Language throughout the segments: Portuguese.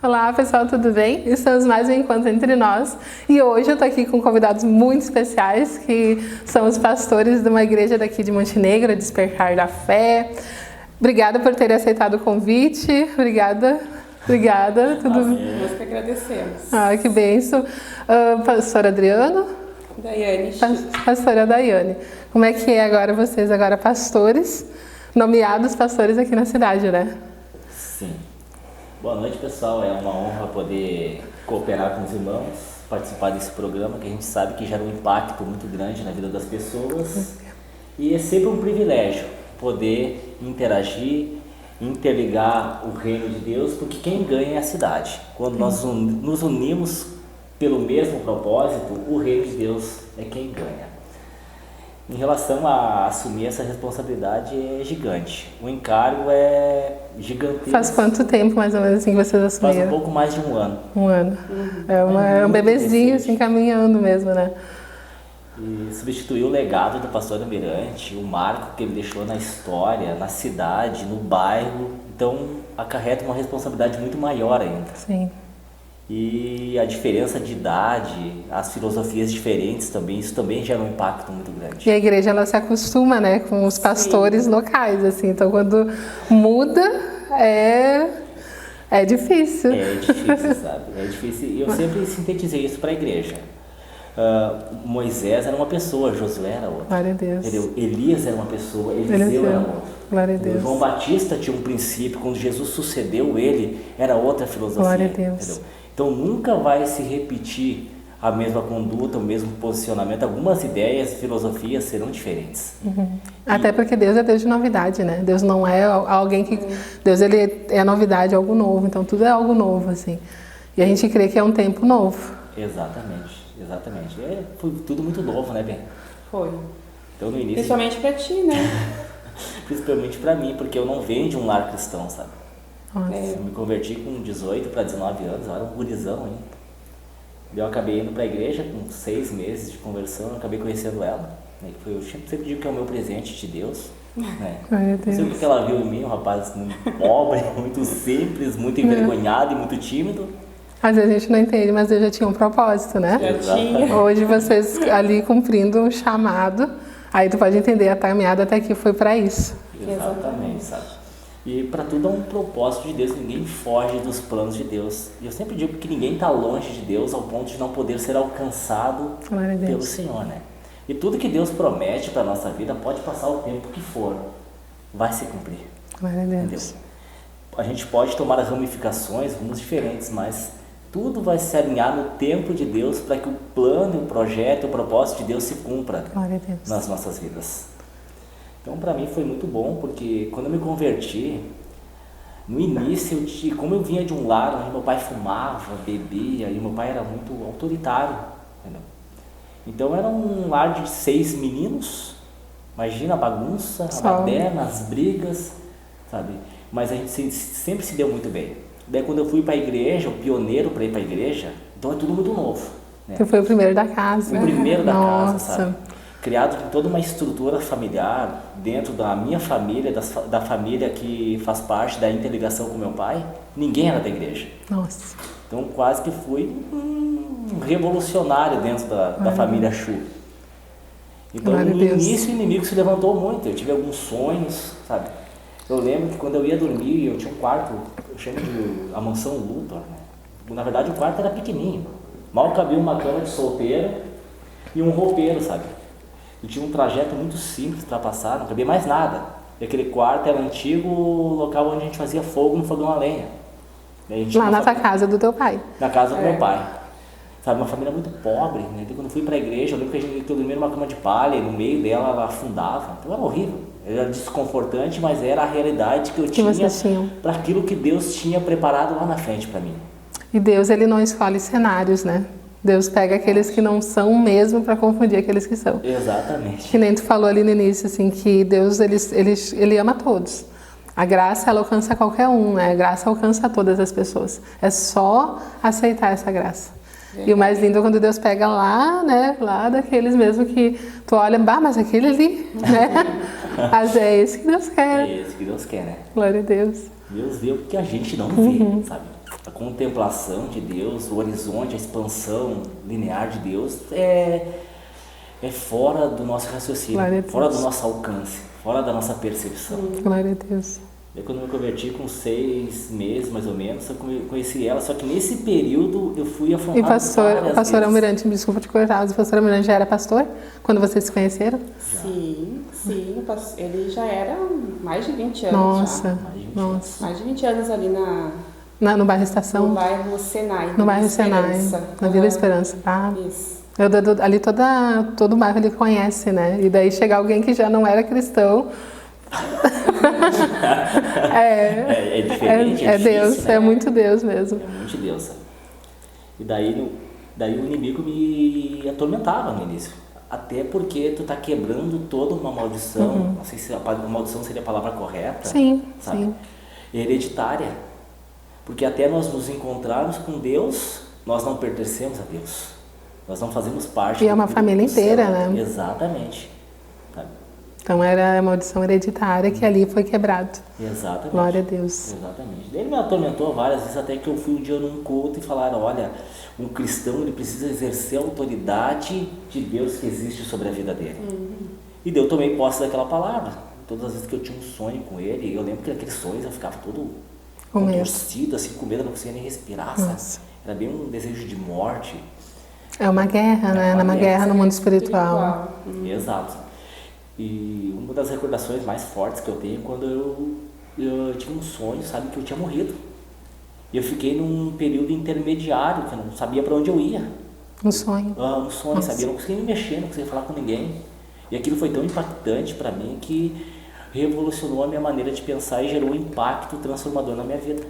Olá pessoal, tudo bem? Estamos mais um encontro entre nós e hoje eu estou aqui com convidados muito especiais que são os pastores de uma igreja daqui de Montenegro, Despertar da Fé. Obrigada por terem aceitado o convite, obrigada, tudo bem? Nós que agradecemos. Que bênção. Pastor Adriano? Daiane. Pastora Daiane. Como é que é agora vocês, agora pastores, nomeados pastores aqui na cidade, né? Sim. Boa noite, pessoal. É uma honra poder cooperar com os irmãos, participar desse programa que a gente sabe que gera um impacto muito grande na vida das pessoas. E é sempre um privilégio poder interagir, interligar o reino de Deus, porque quem ganha é a cidade. Quando nós nos unimos pelo mesmo propósito, o reino de Deus é quem ganha. Em relação a assumir essa responsabilidade é gigante. O encargo é gigantesco. Faz quanto tempo mais ou menos assim que vocês assumiram? Faz um pouco mais de um ano. Um ano. É um bebezinho assim caminhando mesmo, né? E substituir o legado do pastor Almirante, o marco que ele deixou na história, na cidade, no bairro. Então acarreta uma responsabilidade muito maior ainda. Sim. E a diferença de idade, as filosofias diferentes também, isso também gera um impacto muito grande. E a igreja ela se acostuma, né, com os pastores locais, assim. Então quando muda é difícil. É difícil, sabe? É difícil. E eu sempre sintetizei isso para a igreja. Moisés era uma pessoa, Josué era outra. Glória a Deus. Entendeu? Elias era uma pessoa, Eliseu era outra. Glória a Deus. João Batista tinha um princípio, quando Jesus sucedeu ele, era outra filosofia. Glória a Deus. Entendeu? Então nunca vai se repetir a mesma conduta, o mesmo posicionamento. Algumas ideias, filosofias serão diferentes. Até porque Deus é Deus de novidade, né? Deus não é alguém que... Deus ele é novidade, algo novo. Então tudo é algo novo, assim. E a gente crê que é um tempo novo. Exatamente. Foi tudo muito novo, né, Ben? Foi. Então no início... Principalmente pra ti, né? Principalmente pra mim, porque eu não venho de um lar cristão, sabe? Nossa. Eu me converti com 18 para 19 anos, eu era um gurizão ainda. Eu acabei indo para a igreja com 6 meses de conversão, eu acabei conhecendo ela. Né? Eu sempre digo que é o meu presente de Deus. Né? Deus. Sempre que ela viu em mim, um rapaz muito pobre, muito simples, muito envergonhado e muito tímido. Às vezes a gente não entende, mas Deus já tinha um propósito, né? Já tinha. Hoje vocês ali cumprindo um chamado, aí tu pode entender a caminhada até aqui foi para isso. Exatamente, sabe? E para tudo há um propósito de Deus, ninguém foge dos planos de Deus. E eu sempre digo que ninguém está longe de Deus ao ponto de não poder ser alcançado pelo Senhor, né? E tudo que Deus promete para a nossa vida, pode passar o tempo que for, vai se cumprir. Glória a Deus. Entendeu? A gente pode tomar ramificações, rumos diferentes, mas tudo vai se alinhar no tempo de Deus para que o plano, o projeto, o propósito de Deus se cumpra nas nossas vidas. Então, para mim foi muito bom, porque quando eu me converti, no início, como eu vinha de um lar onde meu pai fumava, bebia, e meu pai era muito autoritário, entendeu? Então, era um lar de 6 meninos, imagina a bagunça, a baderna, as brigas, sabe? Mas a gente sempre se deu muito bem. Daí, quando eu fui para a igreja, o pioneiro para ir para a igreja, então é tudo muito novo. Né? Tu foi o primeiro da casa. O primeiro da Nossa. casa, sabe? Criado em toda uma estrutura familiar, dentro da minha família, da família que faz parte da interligação com meu pai, ninguém era da igreja. Nossa. Então quase que fui um revolucionário dentro da família Chu. Então no início o inimigo se levantou muito, eu tive alguns sonhos, sabe? Eu lembro que quando eu ia dormir, eu tinha um quarto, eu chamo de a mansão Luthor, né? Na verdade o quarto era pequenininho, mal cabia uma cama de solteiro e um roupeiro, sabe? Eu tinha um trajeto muito simples para passar, não cabia mais nada. E aquele quarto era o antigo local onde a gente fazia fogo no fogão a lenha. Lá na tua casa do teu pai? Na casa do meu pai. Sabe, uma família muito pobre, né? Então, quando eu fui para a igreja, eu lembro que eu dormia numa cama de palha e no meio dela ela afundava. Então era horrível. Era desconfortante, mas era a realidade que eu tinha para aquilo que Deus tinha preparado lá na frente para mim. E Deus, ele não escolhe cenários, né? Deus pega aqueles que não são mesmo para confundir aqueles que são. Exatamente. Que nem tu falou ali no início, assim, que Deus, ele ama todos. A graça, ela alcança qualquer um, né? A graça alcança todas as pessoas. É só aceitar essa graça. E o mais lindo é quando Deus pega lá, né? Lá daqueles mesmo que tu olha, mas aquele ali, né? Mas é esse que Deus quer. É esse que Deus quer, né? Glória a Deus. Deus vê o que a gente não vê, sabe? a contemplação de Deus, o horizonte, a expansão linear de Deus é fora do nosso raciocínio, fora do nosso alcance, fora da nossa percepção. Glória a Deus. Eu, quando me converti com 6 meses, mais ou menos, eu conheci ela, só que nesse período eu fui afrontado. E o pastor Almirante, desculpa te cortar, o pastor Almirante já era pastor quando vocês se conheceram? Já. Sim, ele já era mais de 20 anos. Nossa, já. Mais de 20 anos ali no bairro Estação? No bairro Senai. No bairro Senai, na Vila Esperança, tá? Isso. Ali todo o bairro ele conhece, né? E daí chegar alguém que já não era cristão... é diferente, é difícil, Deus, né? é muito Deus mesmo. É muito Deus, sabe? E daí o inimigo me atormentava no início. Até porque tu tá quebrando toda uma maldição, não sei se a maldição seria a palavra correta. Sim, sabe? sim. Hereditária. Porque até nós nos encontrarmos com Deus, nós não pertencemos a Deus. Nós não fazemos parte E é uma família inteira, céu. né? Exatamente. Sabe? Então era a maldição hereditária que ali foi quebrado. Exatamente. Glória a Deus. Exatamente. Ele me atormentou várias vezes, até que eu fui um dia num culto e falaram, olha, um cristão ele precisa exercer a autoridade de Deus que existe sobre a vida dele. E daí eu tomei posse daquela palavra. Todas as vezes que eu tinha um sonho com ele, eu lembro que naqueles sonhos eu ficava todo contorcido, assim, com medo, eu não conseguia nem respirar, sabe? Era bem um desejo de morte. É uma guerra, né? Uma guerra no mundo espiritual. Exato. E uma das recordações mais fortes que eu tenho é quando eu tive um sonho, sabe, que eu tinha morrido. E eu fiquei num período intermediário, que eu não sabia para onde eu ia. Um sonho. Um sonho, sabia? Eu não conseguia me mexer, não conseguia falar com ninguém. E aquilo foi tão impactante para mim que revolucionou a minha maneira de pensar e gerou um impacto transformador na minha vida.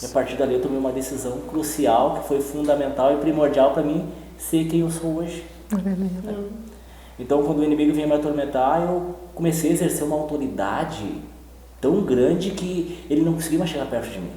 E a partir dali eu tomei uma decisão crucial, que foi fundamental e primordial para mim ser quem eu sou hoje. Então, quando o inimigo vinha me atormentar, eu comecei a exercer uma autoridade tão grande que ele não conseguia mais chegar perto de mim.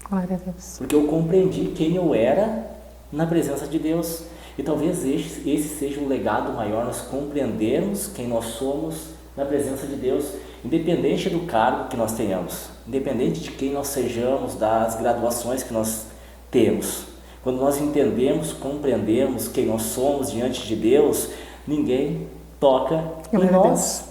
Glória a Deus. Porque eu compreendi quem eu era na presença de Deus. E talvez esse seja um legado maior, nós compreendermos quem nós somos na presença de Deus, independente do cargo que nós tenhamos, independente de quem nós sejamos, das graduações que nós temos. Quando nós entendemos, compreendemos quem nós somos diante de Deus, ninguém toca em nós.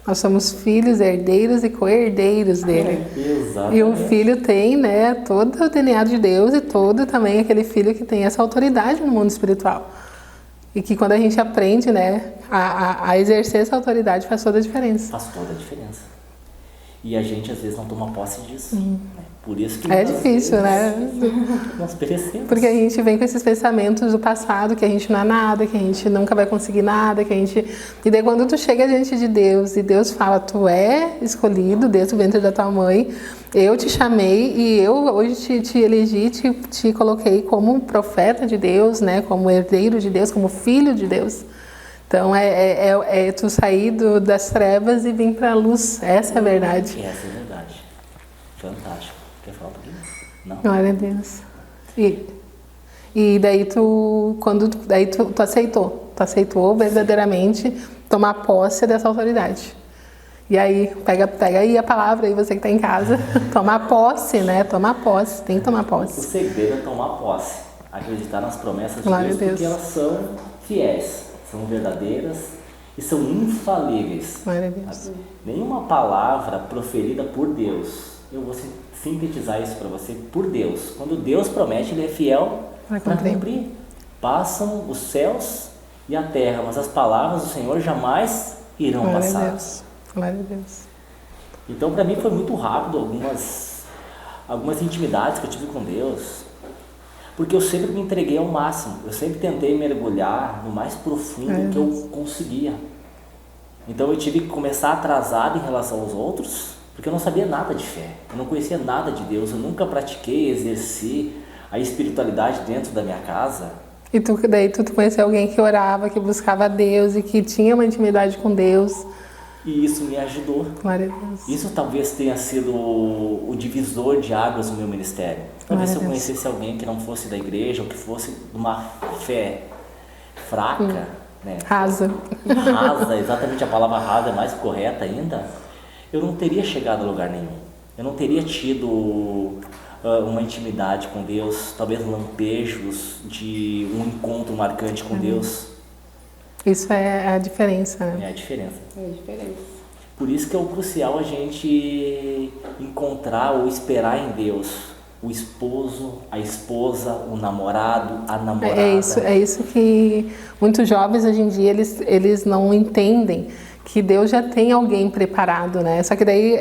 Nós somos filhos, herdeiros e co-herdeiros dele. Exatamente. E um filho tem, né, todo o DNA de Deus e todo também aquele filho que tem essa autoridade no mundo espiritual. E que quando a gente aprende, né, a exercer essa autoridade faz toda a diferença. Faz toda a diferença. E a gente às vezes não toma posse disso. Né? Por isso que é difícil, né? Nós perecemos. Porque a gente vem com esses pensamentos do passado, que a gente não é nada, que a gente nunca vai conseguir nada, que a gente... E daí quando tu chega diante de Deus e Deus fala, tu é escolhido desde o ventre da tua mãe, eu te chamei e eu hoje te elegi, te coloquei como profeta de Deus, né? Como herdeiro de Deus, como filho de Deus. Então é tu sair das trevas e vir para a luz. Essa é a verdade. Essa é a verdade. Fantástico. Quer falar um pouquinho? Não? Glória a Deus. E daí tu aceitou. Tu aceitou verdadeiramente tomar posse dessa autoridade. E aí, pega aí a palavra aí, você que está em casa. Tomar posse, né? Tomar posse. Tem que tomar posse. O segredo é tomar posse. Acreditar nas promessas de Glória Deus, porque elas são fiéis. São verdadeiras e são infalíveis. Nenhuma palavra proferida por Deus, eu vou sintetizar isso para você, por Deus. Quando Deus promete, Ele é fiel para cumprir. Passam os céus e a terra, mas as palavras do Senhor jamais irão passar. Glória a Deus. Então, para mim foi muito rápido algumas intimidades que eu tive com Deus. Porque eu sempre me entreguei ao máximo, eu sempre tentei mergulhar no mais profundo que eu conseguia. Então eu tive que começar atrasado em relação aos outros, porque eu não sabia nada de fé, eu não conhecia nada de Deus, eu nunca pratiquei, exerci a espiritualidade dentro da minha casa. E daí tu conheceu alguém que orava, que buscava Deus e que tinha uma intimidade com Deus. E isso me ajudou. Glória a Deus. Isso talvez tenha sido o divisor de águas no meu ministério. Talvez se eu conhecesse alguém que não fosse da igreja, ou que fosse de uma fé fraca, né? Rasa, exatamente, a palavra rasa é mais correta ainda, eu não teria chegado a lugar nenhum. Eu não teria tido uma intimidade com Deus, talvez lampejos de um encontro marcante com Deus. Isso é a diferença, né? É a diferença. É a diferença. Por isso que é o crucial a gente encontrar ou esperar em Deus o esposo, a esposa, o namorado, a namorada. É isso que muitos jovens hoje em dia eles não entendem, que Deus já tem alguém preparado, né? Só que daí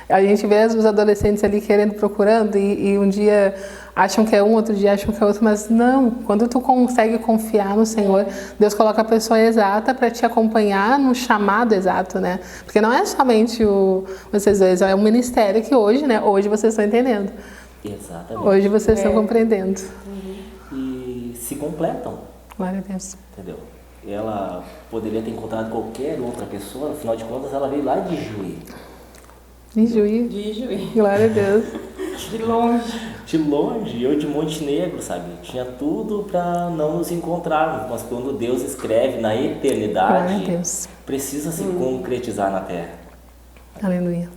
a gente vê os adolescentes ali querendo, procurando, e um dia acham que é um, outro dia acham que é outro, mas não. Quando tu consegue confiar no Senhor, Deus coloca a pessoa exata para te acompanhar no chamado exato, né? Porque não é somente vocês dois, é um ministério que hoje, né? Hoje vocês estão entendendo. Exatamente. Hoje vocês estão compreendendo. E se completam. Glória a Deus. Entendeu? Ela poderia ter encontrado qualquer outra pessoa, afinal de contas ela veio lá de Juí. De Juí. De Juí. Glória a Deus. De longe. De longe, eu de Montenegro, sabe? Tinha tudo para não nos encontrarmos, mas quando Deus escreve na eternidade, precisa se concretizar na terra. Aleluia.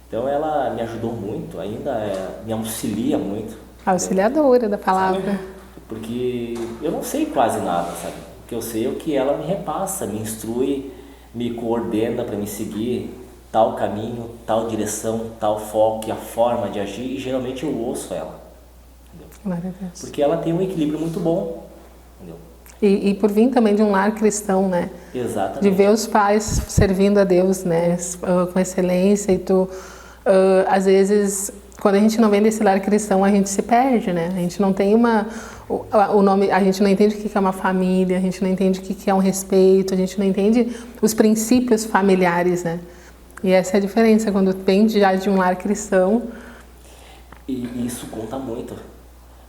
Então ela me ajudou muito, ainda me auxilia muito. Auxiliadora da palavra. Porque eu não sei quase nada, sabe? O que eu sei é o que ela me repassa, me instrui, me coordena para me seguir tal caminho, tal direção, tal foco, a forma de agir, e geralmente eu ouço ela. Entendeu? Glória a Deus. Porque ela tem um equilíbrio muito bom. Entendeu? E por vir também de um lar cristão, né? Exatamente. De ver os pais servindo a Deus, né? Com excelência, e tu, às vezes, quando a gente não vem desse lar cristão, a gente se perde, né? A gente não tem o nome, a gente não entende o que é uma família, a gente não entende o que é um respeito, a gente não entende os princípios familiares, né? E essa é a diferença, quando vem já de um lar cristão. E isso conta muito,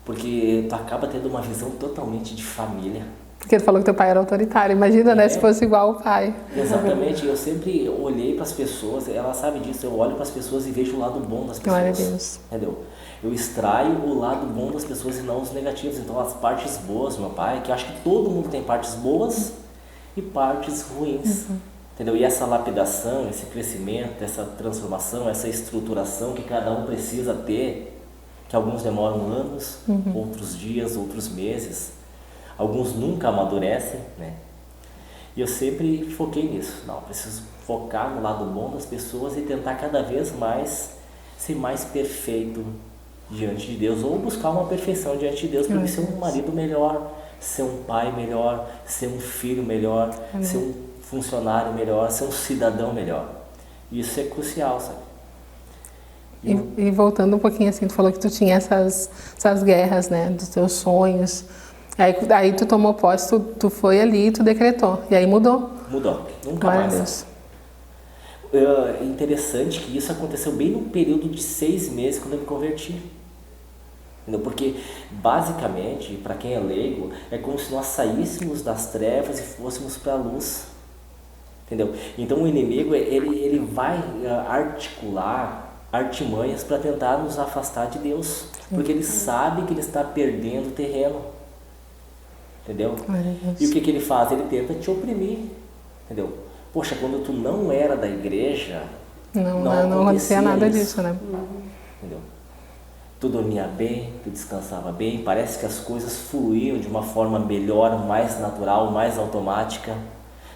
porque tu acaba tendo uma visão totalmente de família. Porque tu falou que teu pai era autoritário, imagina, né, se fosse igual o pai. Exatamente, eu sempre olhei para as pessoas, ela sabe disso, eu olho para as pessoas e vejo o lado bom das pessoas. Glória a Deus. Entendeu? Eu extraio o lado bom das pessoas e não os negativos. Então as partes boas do meu pai, que eu acho que todo mundo tem partes boas e partes ruins. Entendeu? E essa lapidação, esse crescimento, essa transformação, essa estruturação que cada um precisa ter, que alguns demoram anos, outros dias, outros meses, alguns nunca amadurecem, né? E eu sempre foquei nisso. Não, preciso focar no lado bom das pessoas e tentar cada vez mais ser mais perfeito diante de Deus, ou buscar uma perfeição diante de Deus, para ser um marido melhor, ser um pai melhor, ser um filho melhor, ser um funcionário melhor, ser um cidadão melhor. Isso é crucial, sabe? E voltando um pouquinho assim, tu falou que tu tinha essas guerras, né, dos teus sonhos. Aí tu tomou posse, tu foi ali e tu decretou. E aí mudou. Mudou. Nunca Glória mais. A Deus. É interessante que isso aconteceu bem no período de 6 meses quando eu me converti. Entendeu? Porque, basicamente, para quem é leigo, é como se nós saíssemos das trevas e fôssemos para a luz. Entendeu? Então o inimigo, ele vai articular artimanhas para tentar nos afastar de Deus. Porque ele sabe que ele está perdendo terreno. Entendeu? E o que ele faz? Ele tenta te oprimir. Entendeu? Poxa, quando tu não era da igreja, não acontecia nada disso, né? Entendeu? Tu dormia bem, tu descansava bem, parece que as coisas fluíam de uma forma melhor, mais natural, mais automática.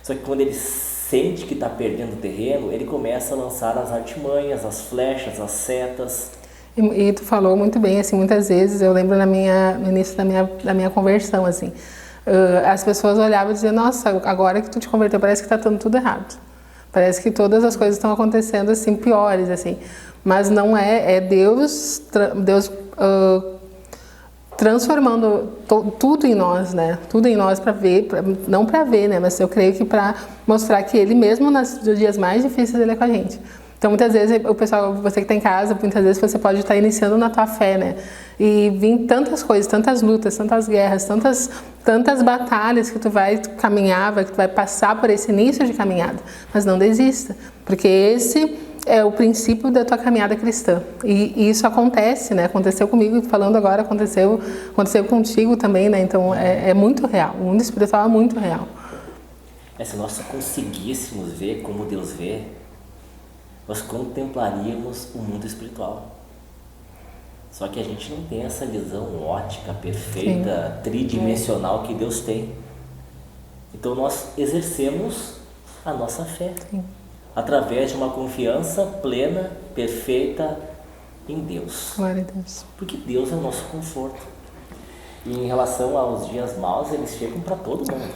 Só que quando ele sente que está perdendo terreno, ele começa a lançar as artimanhas, as flechas, as setas. E tu falou muito bem, assim, muitas vezes, eu lembro no início da minha conversão, assim, as pessoas olhavam e diziam, nossa, agora que tu te converteu, parece que está tudo errado. Parece que todas as coisas estão acontecendo, assim, piores, assim. Mas não é Deus transformando tudo em nós, né? Tudo em nós para ver, não para ver, né? Mas eu creio que para mostrar que Ele mesmo nos dias mais difíceis Ele é com a gente. Então muitas vezes o pessoal, você que está em casa, muitas vezes você pode estar iniciando na tua fé, né? E vir tantas coisas, tantas lutas, tantas guerras, tantas batalhas que tu vai caminhar, que tu vai passar por esse início de caminhada. Mas não desista, porque esse é o princípio da tua caminhada cristã. E isso acontece, né? Aconteceu comigo, falando agora, aconteceu contigo também, né? Então é muito real. O mundo espiritual é muito real. Se nós conseguíssemos ver como Deus vê, nós contemplaríamos o mundo espiritual. Só que a gente não tem essa visão ótica, perfeita, tridimensional que Deus tem. Então nós exercemos a nossa fé através de uma confiança plena, perfeita em Deus. Glória a Deus. Porque Deus é o nosso conforto. E em relação aos dias maus, eles chegam para todo mundo.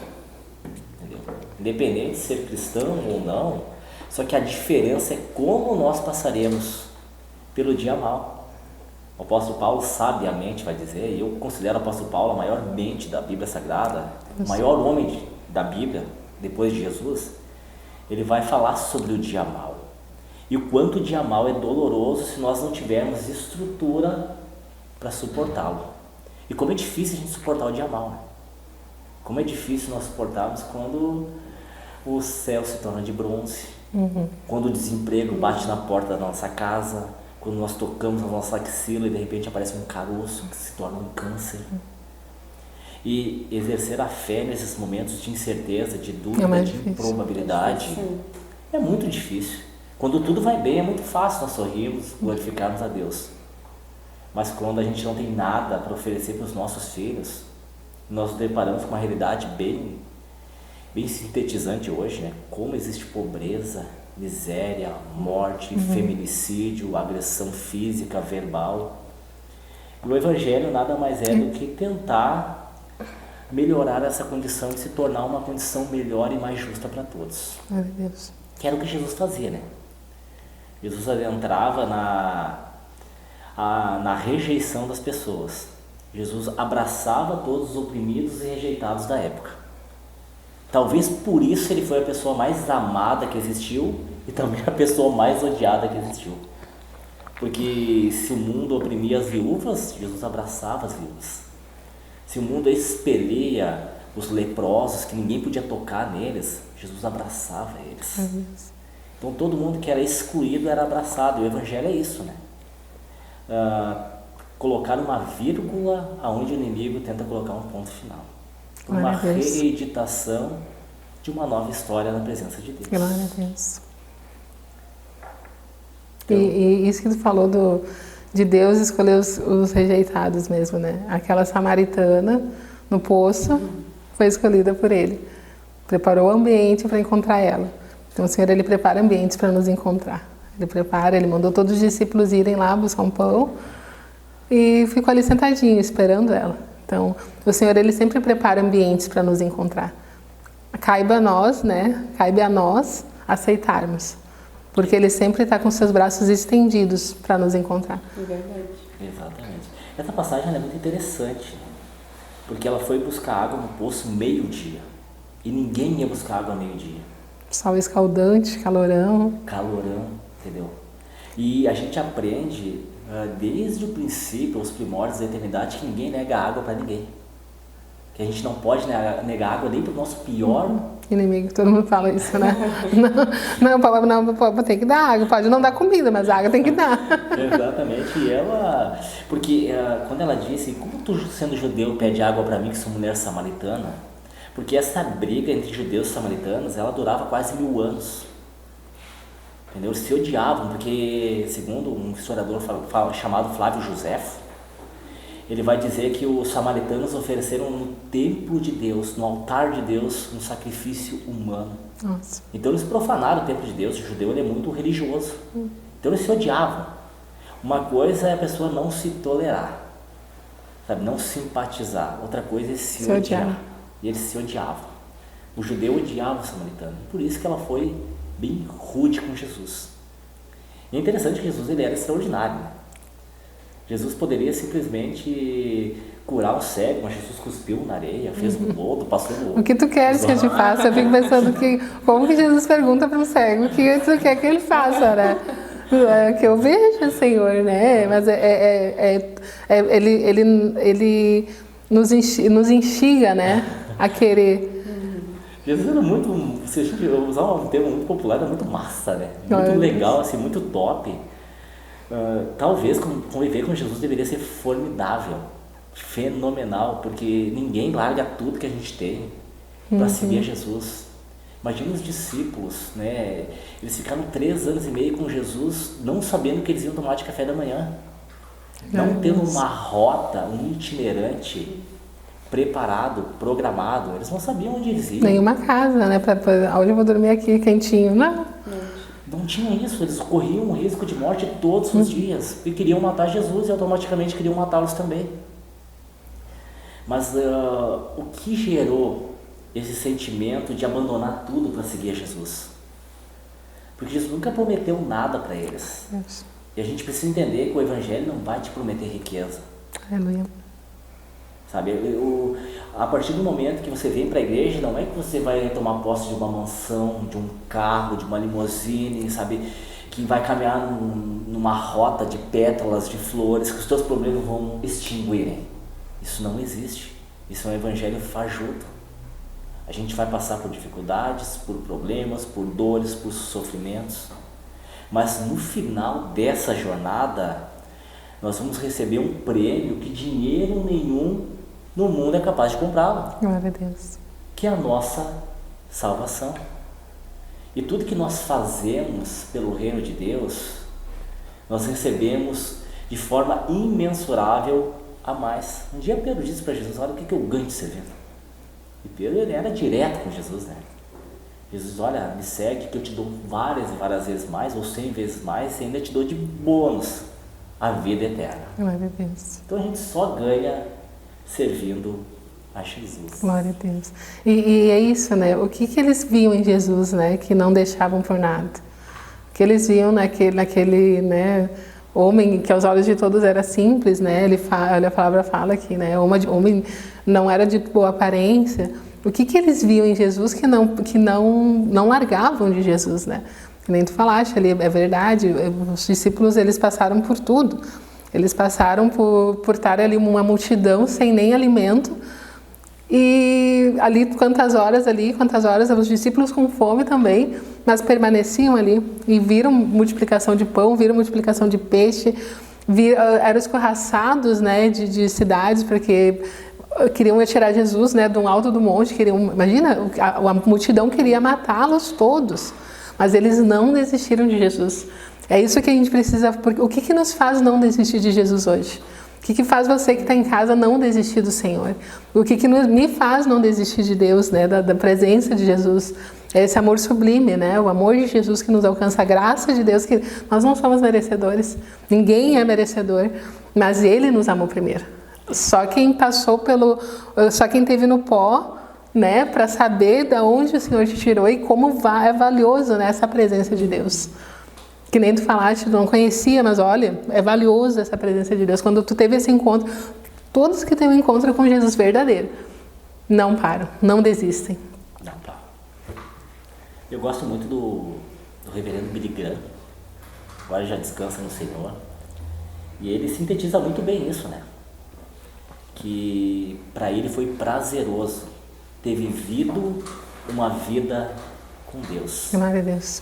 Entendeu? Independente de ser cristão ou não, só que a diferença é como nós passaremos pelo dia mau. O apóstolo Paulo sabiamente vai dizer, e eu considero o apóstolo Paulo a maior mente da Bíblia Sagrada, o maior homem da Bíblia, depois de Jesus. Ele vai falar sobre o dia mau. E o quanto o dia mau é doloroso se nós não tivermos estrutura para suportá-lo. E como é difícil a gente suportar o dia mau. Né? Como é difícil nós suportarmos quando o céu se torna de bronze, quando o desemprego bate na porta da nossa casa, quando nós tocamos a nossa axila e de repente aparece um caroço que se torna um câncer. E exercer a fé nesses momentos de incerteza, de dúvida, de improbabilidade, é muito difícil. Quando tudo vai bem é muito fácil nós sorrirmos, glorificarmos a Deus. Mas quando a gente não tem nada para oferecer para os nossos filhos, nós nos deparamos com uma realidade bem sintetizante hoje, né? Como existe pobreza, miséria, morte, feminicídio, agressão física, verbal. E o Evangelho nada mais é do que tentar melhorar essa condição e se tornar uma condição melhor e mais justa para todos. Meu Deus. Que era o que Jesus fazia, né? Jesus adentrava na rejeição das pessoas. Jesus abraçava todos os oprimidos e rejeitados da época. Talvez por isso ele foi a pessoa mais amada que existiu e também a pessoa mais odiada que existiu. Porque se o mundo oprimia as viúvas, Jesus abraçava as viúvas. Se o mundo expelia os leprosos, que ninguém podia tocar neles, Jesus abraçava eles. Então todo mundo que era excluído era abraçado. E o Evangelho é isso, né? Colocar uma vírgula aonde o inimigo tenta colocar um ponto final. Uma reeditação de uma nova história na presença de Deus. Glória a Deus. E isso que tu falou de Deus escolher os rejeitados mesmo, né? Aquela samaritana no poço foi escolhida por Ele. Preparou o ambiente para encontrar ela. Então o Senhor, Ele prepara ambientes para nos encontrar. Ele mandou todos os discípulos irem lá buscar um pão e ficou ali sentadinho esperando ela. Então, o Senhor, Ele sempre prepara ambientes para nos encontrar. Cabe a nós, né? Cabe a nós aceitarmos. Porque Ele sempre está com seus braços estendidos para nos encontrar. É verdade. Exatamente. Essa passagem é muito interessante, porque ela foi buscar água no poço meio-dia. E ninguém ia buscar água meio-dia. Sol escaldante, calorão. Calorão, entendeu? E a gente aprende desde o princípio, os primórdios da eternidade, que ninguém nega água para ninguém. Que a gente não pode negar água nem para o nosso pior inimigo. Todo mundo fala isso, né? Não, tem que dar água. Pode não dar comida, mas a água tem que dar. Exatamente. E ela... Porque quando ela disse, como tu, sendo judeu, pede água para mim, que sou mulher samaritana? Porque essa briga entre judeus e samaritanos, ela durava quase 1000 anos. Entendeu? Eles se odiavam, porque, segundo um historiador chamado Flávio Joséfo, ele vai dizer que os samaritanos ofereceram no templo de Deus, no altar de Deus, um sacrifício humano. Nossa. Então eles profanaram o templo de Deus. O judeu, ele é muito religioso. Então eles se odiavam. Uma coisa é a pessoa não se tolerar, sabe? Não simpatizar. Outra coisa é se odiar. E eles se odiavam. O judeu odiava o samaritano. Por isso que ela foi bem rude com Jesus. E é interessante que Jesus, ele era extraordinário, né? Jesus poderia simplesmente curar um cego, mas Jesus cuspiu na areia, fez um lodo, passou no... O que tu queres que eu te faça? Eu fico pensando como que Jesus pergunta para um cego o que tu quer que ele faça, né? Que eu veja, Senhor, né? Mas ele nos instiga, né? A querer. Jesus era muito, se a gente usar um termo muito popular, era muito massa, né? Muito legal, assim, muito top. Talvez conviver com Jesus deveria ser formidável, fenomenal, porque ninguém larga tudo que a gente tem para seguir a Jesus. Imagina os discípulos, né? Eles ficaram 3 anos e meio com Jesus, não sabendo que eles iam tomar de café da manhã. Não tendo uma rota, um itinerante preparado, programado. Eles não sabiam onde eles iam. Nenhuma casa, né? Onde eu vou dormir aqui, quentinho. Não tinha isso. Eles corriam um risco de morte todos os dias. E queriam matar Jesus e automaticamente queriam matá-los também. Mas o que gerou esse sentimento de abandonar tudo para seguir a Jesus? Porque Jesus nunca prometeu nada para eles. Deus. E a gente precisa entender que o Evangelho não vai te prometer riqueza. Aleluia. Sabe, a partir do momento que você vem para a igreja, não é que você vai tomar posse de uma mansão, de um carro, de uma limusine, sabe, que vai caminhar numa rota de pétalas, de flores, que os teus problemas vão extinguirem. Isso não existe. Isso é um evangelho fajuto. A gente vai passar por dificuldades, por problemas, por dores, por sofrimentos. Mas no final dessa jornada, nós vamos receber um prêmio que dinheiro nenhum no mundo é capaz de comprá-lo. Glória a Deus. Que é a nossa salvação. E tudo que nós fazemos pelo reino de Deus, nós recebemos de forma imensurável a mais. Um dia Pedro disse para Jesus: olha, o que eu ganho de servindo? E Pedro, ele era direto com Jesus, né? Jesus, olha, me segue que eu te dou várias e várias vezes mais, ou 100 vezes mais, e ainda te dou de bônus a vida eterna. Glória a Deus. Então a gente só ganha servindo a Jesus. Glória a Deus. E é isso, né? O que eles viam em Jesus, né? Que não deixavam por nada. O que eles viam naquele né, homem que aos olhos de todos era simples, né? A palavra fala aqui, né? Homem não era de boa aparência. O que eles viam em Jesus que não largavam de Jesus, né? Que nem tu falaste ali, é verdade. Os discípulos, eles passaram por tudo. Eles passaram por estar ali uma multidão sem nem alimento. E ali, quantas horas, os discípulos com fome também, mas permaneciam ali e viram multiplicação de pão, viram multiplicação de peixe, eram escorraçados, né, de cidades, porque queriam tirar Jesus, né, de um alto do monte, imagina, a multidão queria matá-los todos, mas eles não desistiram de Jesus. É isso que a gente precisa, porque o que nos faz não desistir de Jesus hoje? O que faz você que está em casa não desistir do Senhor? O que me faz não desistir de Deus, né? Da presença de Jesus? É esse amor sublime, né? O amor de Jesus que nos alcança, a graça de Deus, que nós não somos merecedores. Ninguém é merecedor, mas Ele nos amou primeiro. Só quem teve no pó, né? Para saber de onde o Senhor te tirou e como é valioso, né? Essa presença de Deus. Que nem tu falaste, tu não conhecia, mas olha, é valioso essa presença de Deus. Quando tu teve esse encontro, todos que têm um encontro com Jesus verdadeiro, não param, não desistem. Não param. Eu gosto muito do reverendo Billy Graham, agora já descansa no Senhor, e ele sintetiza muito bem isso, né? Que para ele foi prazeroso ter vivido uma vida com Deus. Glória a Deus.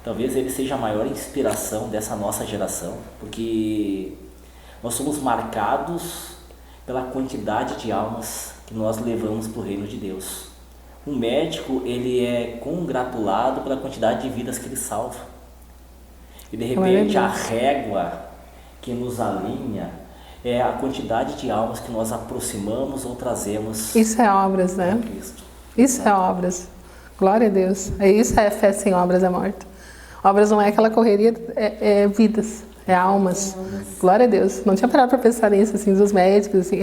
Talvez ele seja a maior inspiração dessa nossa geração, porque nós somos marcados pela quantidade de almas que nós levamos para o reino de Deus. Um médico, ele é congratulado pela quantidade de vidas que ele salva. E de repente a régua que nos alinha é a quantidade de almas que nós aproximamos ou trazemos. Isso é obras, né? Cristo. Isso é obras. Glória a Deus. Isso é fé sem obras, é morte. Obras não é aquela correria, é vidas, é almas. Glória a Deus. Não tinha parado para pensar nisso, assim, dos médicos, assim,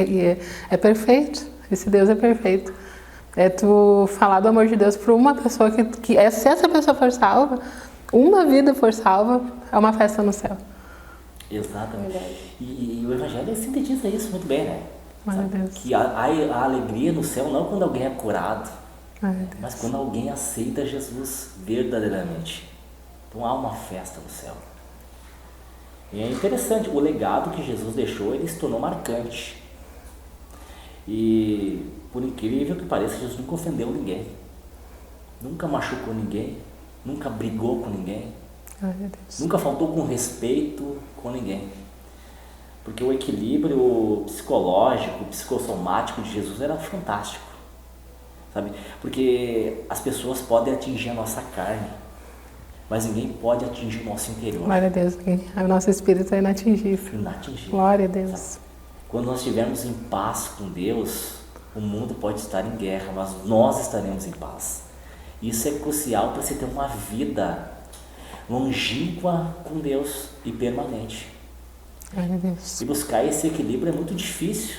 é perfeito. Esse Deus é perfeito. É tu falar do amor de Deus para uma pessoa que se essa pessoa for salva, uma vida for salva, é uma festa no céu. Exatamente. E o Evangelho sintetiza isso muito bem, né? Glória a Deus. Que a alegria no céu não quando alguém é curado, mas quando alguém aceita Jesus verdadeiramente. Então há uma festa no céu. E é interessante, o legado que Jesus deixou, ele se tornou marcante. E por incrível que pareça, Jesus nunca ofendeu ninguém. Nunca machucou ninguém. Nunca brigou com ninguém. Nunca faltou com respeito com ninguém. Porque o equilíbrio psicológico, psicossomático de Jesus era fantástico. Sabe? Porque as pessoas podem atingir a nossa carne. mas ninguém pode atingir o nosso interior. Glória a Deus, o nosso espírito é inatingível. Inatingível. Glória a Deus. Quando nós estivermos em paz com Deus, o mundo pode estar em guerra, mas nós estaremos em paz. Isso é crucial para você ter uma vida longínqua com Deus e permanente. Glória a Deus. E buscar esse equilíbrio é muito difícil.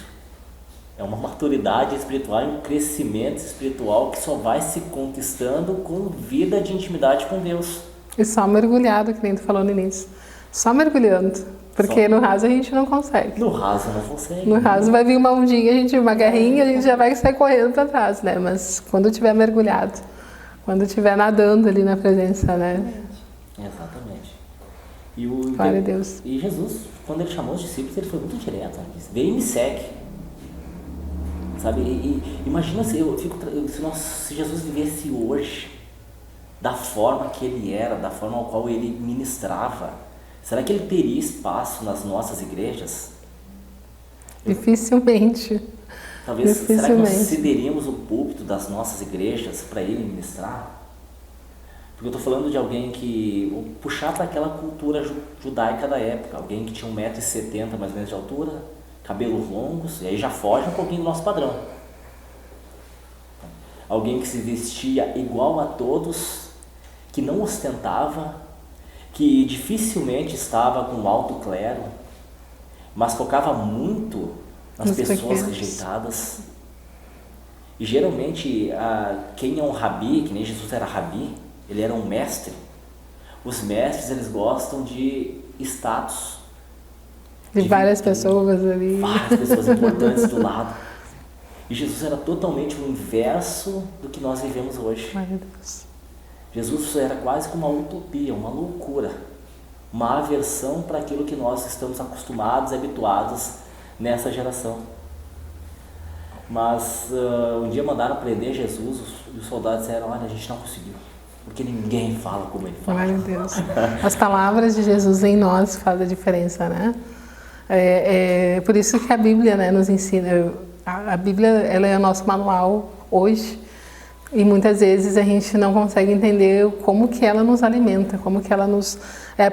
É uma maturidade espiritual, um crescimento espiritual que só vai se conquistando com vida de intimidade com Deus. E só mergulhado, que nem tu falou no início. Só mergulhando. Porque no raso a gente não consegue. No raso não consegue. No raso vai vir uma ondinha, uma guerrinha, a gente já vai sair correndo para trás, né? Mas quando tiver mergulhado, quando tiver nadando ali na presença, né? Exatamente. Glória a Deus. E Jesus, quando ele chamou os discípulos, ele foi muito direto. Ele disse, vem e me segue. Sabe? E imagina se Jesus vivesse hoje da forma que ele era, da forma ao qual ele ministrava. Será que ele teria espaço nas nossas igrejas? Dificilmente. Talvez, será que nós cederíamos o púlpito das nossas igrejas para ele ministrar? Porque eu estou falando de alguém que, vou puxar para aquela cultura judaica da época, alguém que tinha 1,70 m mais ou menos de altura, cabelos longos, e aí já foge um pouquinho do nosso padrão. Alguém que se vestia igual a todos, que não ostentava, que dificilmente estava com alto clero, mas focava muito nas pessoas rejeitadas. E geralmente, quem é um rabi, que nem Jesus era rabi, ele era um mestre. Os mestres, eles gostam de status. De várias pessoas ali. Várias pessoas importantes do lado. E Jesus era totalmente o inverso do que nós vivemos hoje. Meu Deus. Jesus era quase como uma utopia, uma loucura. Uma aversão para aquilo que nós estamos acostumados, habituados nessa geração. Mas um dia mandaram prender Jesus e os soldados disseram, olha, a gente não conseguiu. Porque ninguém fala como ele fala. Meu Deus. As palavras de Jesus em nós fazem a diferença, né? É por isso que a Bíblia, né, nos ensina. A Bíblia, ela é o nosso manual hoje. E muitas vezes a gente não consegue entender como que ela nos alimenta, como que ela nos...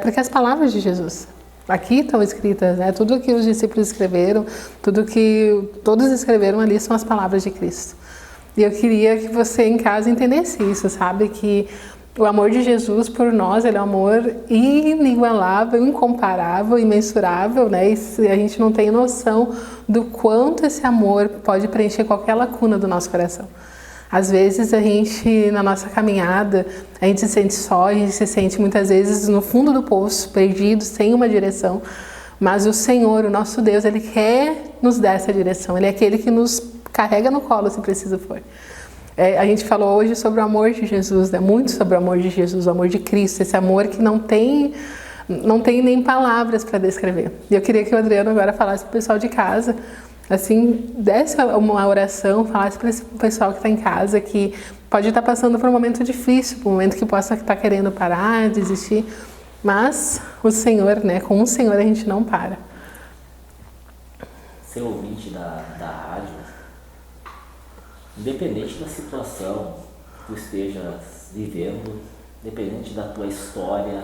porque as palavras de Jesus aqui estão escritas, né? Tudo que os discípulos escreveram, tudo que todos escreveram ali são as palavras de Cristo. E eu queria que você em casa entendesse isso, sabe? Que o amor de Jesus por nós, ele é um amor inigualável, incomparável, imensurável, né? E a gente não tem noção do quanto esse amor pode preencher qualquer lacuna do nosso coração. Às vezes a gente, na nossa caminhada, a gente se sente só, a gente se sente muitas vezes no fundo do poço, perdido, sem uma direção. Mas o Senhor, o nosso Deus, Ele quer nos dar essa direção. Ele é aquele que nos carrega no colo, se preciso for. A gente falou hoje sobre o amor de Jesus, né? Muito sobre o amor de Jesus, o amor de Cristo. Esse amor que não tem nem palavras para descrever. E eu queria que o Adriano agora falasse para o pessoal de casa, assim, desse uma oração, falasse para esse pessoal que está em casa, que pode estar passando por um momento difícil, por um momento que possa estar querendo parar, desistir, mas o Senhor, né, com o Senhor a gente não para. Ser ouvinte da rádio, independente da situação que tu estejas vivendo, independente da tua história,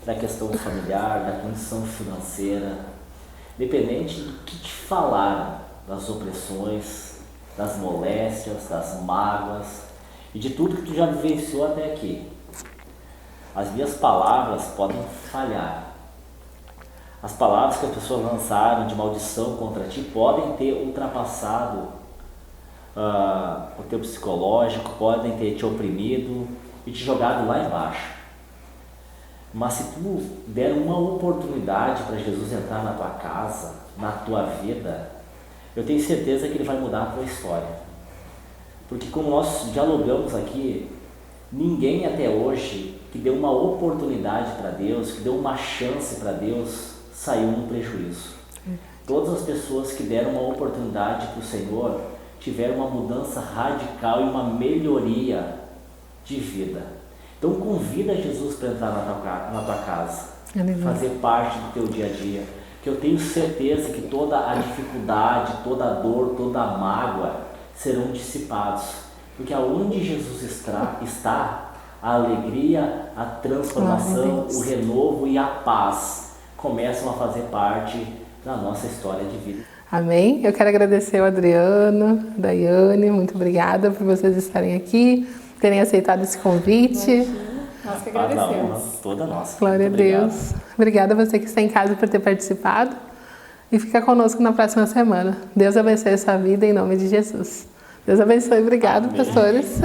da questão familiar, da condição financeira, independente do que te falaram, das opressões, das moléstias, das mágoas e de tudo que tu já vivenciou até aqui. As minhas palavras podem falhar. As palavras que as pessoas lançaram de maldição contra ti podem ter ultrapassado o teu psicológico, podem ter te oprimido e te jogado lá embaixo. Mas se tu der uma oportunidade para Jesus entrar na tua casa, na tua vida, eu tenho certeza que Ele vai mudar a tua história. Porque como nós dialogamos aqui, ninguém até hoje que deu uma oportunidade para Deus, que deu uma chance para Deus, saiu no prejuízo. Todas as pessoas que deram uma oportunidade para o Senhor tiveram uma mudança radical e uma melhoria de vida. Então convida Jesus para entrar na tua casa, fazer parte do teu dia a dia, que eu tenho certeza que toda a dificuldade, toda a dor, toda a mágoa serão dissipados, porque aonde Jesus está, a alegria, a transformação, o renovo e a paz começam a fazer parte da nossa história de vida. Amém? Eu quero agradecer ao Adriano, a Daiane, muito obrigada por vocês estarem aqui, terem aceitado esse convite. Nós que agradecemos. Toda nossa. Glória a Deus. Obrigada a você que está em casa por ter participado e fica conosco na próxima semana. Deus abençoe a sua vida em nome de Jesus. Deus abençoe. Obrigado, pastores.